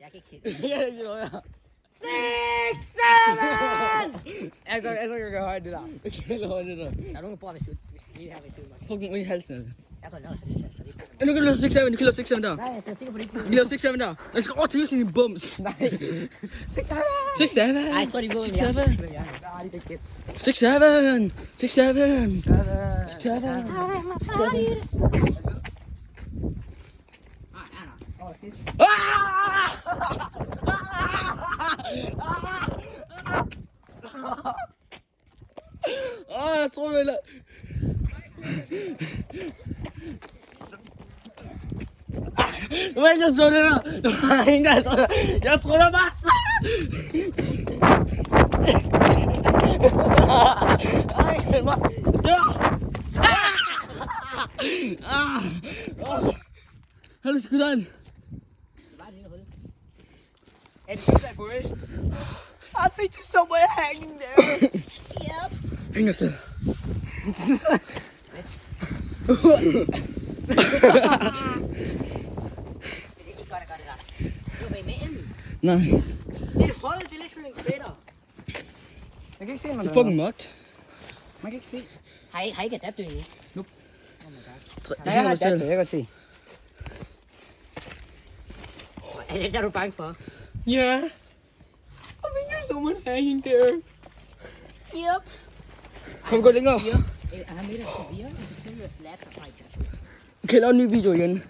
Jeg kan ikke se det. Jeg kan ikke noget, ja. 6, 7! Jeg kan gøre højt det der. Jeg kan gøre højt det der. Der er nogen, der bor ved siden. Hvis det her ved siden. Fuck den ud i halsen, altså. Jeg tror, det er noget, så det er Nu kan du lave 6-7, du kan lave 6-7 der. Nej, jeg er sikker på, det ikke Du kan lave 6-7 der. Jeg skal overtænke sin bums. Nej. 6-7. 6-7. Nej, jeg tror, de ved, 6-7. Nej, det er ikke det. 6-7. Jeg tror det er. Nu er jeg så det der. Nu er ingen der så det. Jeg tror det var så. Ej, hvor dør. Har du skudt den? Er det sikkert på øst? I think there's someone hanging there. Yep. Hænger selv. Det er ikke godt at gøre det der. Det er jo med imellem. Nej. Det er et hul, det er lidt sådan en kvætter. Jeg kan ikke se mig. Det er fucking mørkt. Man kan ikke se. Har I ikke adaptet endnu? Nope. Oh my god. Nej, jeg har adaptet, jeg kan godt se. Er det der, du er bange for? Yeah. I think there's someone hanging there. Yep. Kom, gå længere. I have made a severe and serious lapse of my judgment. Okay, lav en ny video igen.